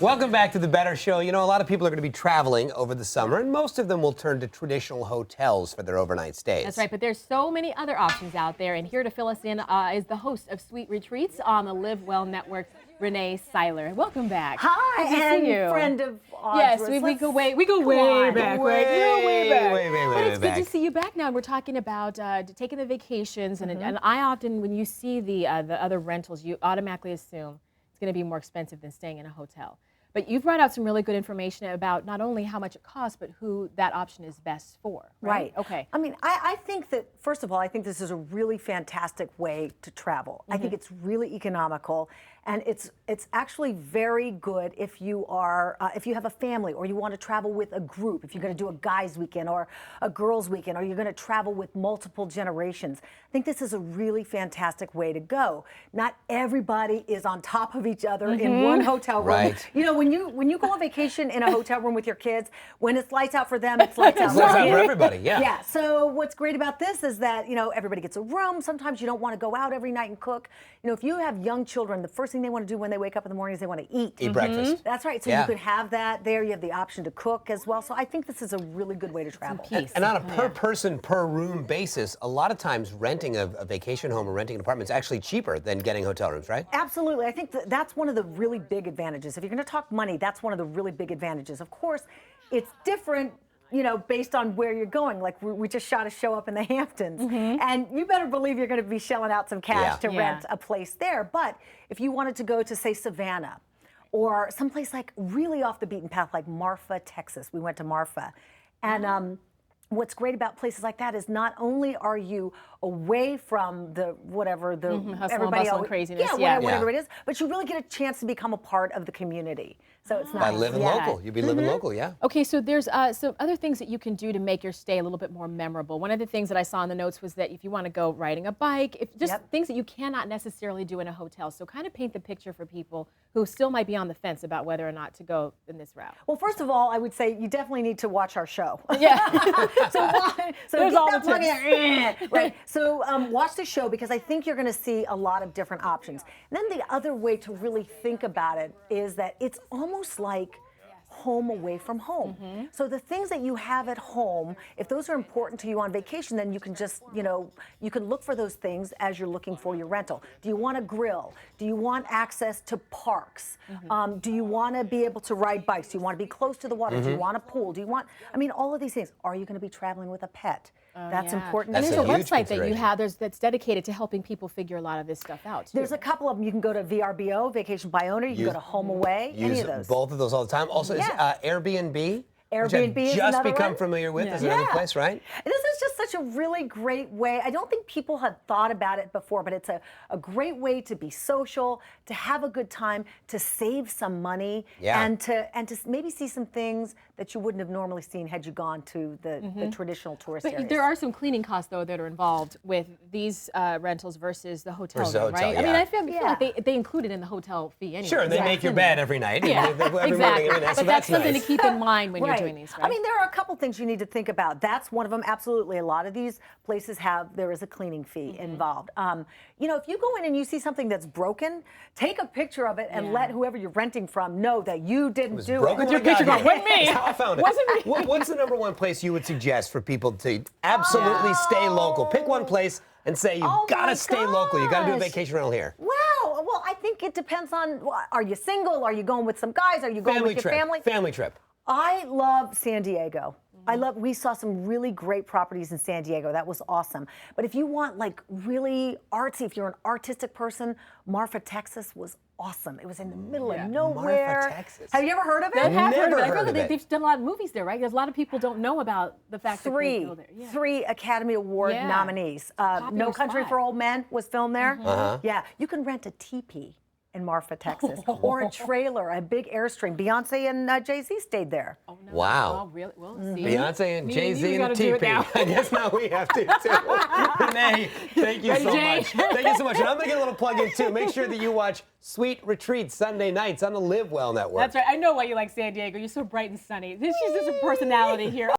Welcome back to The Better Show. You know, a lot of people are going to be traveling over the summer, and most of them will turn to traditional hotels for their overnight stays. That's right, but there's so many other options out there, and here to fill us in is the host of Sweet Retreats on the Live Well Network, Rene Syler. Welcome back. Hi, Good to and see you. friend of Audra's. Yes, we go way back, right? Way But it's back. good to see you back now. We're talking about taking the vacations, and I often, when you see the other rentals, you automatically assume it's going to be more expensive than staying in a hotel. But you've brought out some really good information about not only how much it costs, but who that option is best for. Right? Okay. I mean, I think that, first of all, I think this is a really fantastic way to travel. I think it's really economical, and it's actually very good if you are if you have a family or you want to travel with a group. If you're going to do a guys' weekend or a girls' weekend, or you're going to travel with multiple generations, I think this is a really fantastic way to go. Not everybody is on top of each other in one hotel room. Right. You know, when you go on vacation in a hotel room with your kids, when it's lights out for them, it's lights out It's lights out for everybody, yeah. Yeah, so what's great about this is that, you know, everybody gets a room. Sometimes you don't want to go out every night and cook. You know, if you have young children, the first thing they want to do when they wake up in the morning is they want to eat. Eat breakfast. That's right, so you could have that there. You have the option to cook as well. So I think this is a really good way to travel. And on a per person, per room basis, a lot of times renting a vacation home or renting an apartment is actually cheaper than getting hotel rooms, right? Absolutely. I think that's one of the really big advantages. If you're going to talk money, that's one of the really big advantages. Of course, it's different, you know, based on where you're going. Like we just shot a show up in the Hamptons, and you better believe you're going to be shelling out some cash to rent a place there. But if you wanted to go to, say, Savannah, or someplace like really off the beaten path, like Marfa, Texas, we went to Marfa, and what's great about places like that is not only are you away from the whatever the hustle and bustle and craziness, whatever it is, but you really get a chance to become a part of the community. So it's nice. By living local, you'd be living local, yeah. Okay, so there's some other things that you can do to make your stay a little bit more memorable. One of the things that I saw in the notes was that if you want to go riding a bike, just things that you cannot necessarily do in a hotel. So kind of paint the picture for people who still might be on the fence about whether or not to go in this route. Well, first of all, I would say you definitely need to watch our show. Yeah. so There's all the tips. Right. So watch the show, because I think you're going to see a lot of different options. And then the other way to really think about it is that it's almost like home away from home. So the things that you have at home, if those are important to you on vacation, then you can just, you know, you can look for those things as you're looking for your rental. Do you want to grill? Do you want access to parks? Do you want to be able to ride bikes? Do you want to be close to the water? Do you want a pool? Do you want, I mean, all of these things. Are you going to be traveling with a pet? That's important. And That's there's a a huge website that you consideration. have that's dedicated to helping people figure a lot of this stuff out, too. There's a couple of them. You can go to VRBO, Vacation by Owner. You can go to Home Away, any Use of those. both of those all the time. Also, is Airbnb? Airbnb which I've is just another become one. familiar with. Is another place, right? This is just such a really great way. I don't think people have thought about it before, but it's a great way to be social, to have a good time, to save some money, and to maybe see some things that you wouldn't have normally seen had you gone to the traditional tourist areas. But there are some cleaning costs, though, that are involved with these rentals versus the hotel Versus the room, hotel, right? I mean, yeah. I feel like they include it in the hotel fee anyway. Sure, they make your bed every night. Yeah, every exactly. morning. I mean, so But that's something nice. to keep in mind when you're doing these, right? I mean, there are a couple things you need to think about. That's one of them, absolutely. A lot of these places there is a cleaning fee involved. You know, if you go in and you see something that's broken, take a picture of it and let whoever you're renting from know that you didn't do broken? it. With your picture going, "Wasn't me." That's how I found it. Wasn't me. What's the number one place you would suggest for people to absolutely stay local? Pick one place and say you've got to stay local. You got to do a gosh. vacation rental here. Wow. Well, I think it depends on, are you single? Are you going with some guys? Are you going with your family? Family trip. I love San Diego. We saw some really great properties in San Diego. That was awesome. But if you want like really artsy, if you're an artistic person, Marfa, Texas was awesome. It was in the middle of nowhere. Marfa, Texas. Have you ever heard of it? I have heard of it. I Never feel heard like of they've done a lot of movies there, right? Because a lot of people don't know about the fact that they go there. Yeah. Three Academy Award nominees. No Country spot. for Old Men was filmed there. Yeah, you can rent a teepee in Marfa, Texas, or a trailer, a big Airstream. Beyonce and Jay-Z stayed there. Oh, no. Wow. Oh, really? Well, see. Beyonce and Me Jay-Z you and the gotta do it TP. now. I guess now we have to too. Renee, thank you so Jay. much. Thank you so much. And I'm going to get a little plug in too. Make sure that you watch Sweet Retreats Sunday nights on the Live Well Network. That's right. I know why you like San Diego. You're so bright and sunny. She's just a personality here.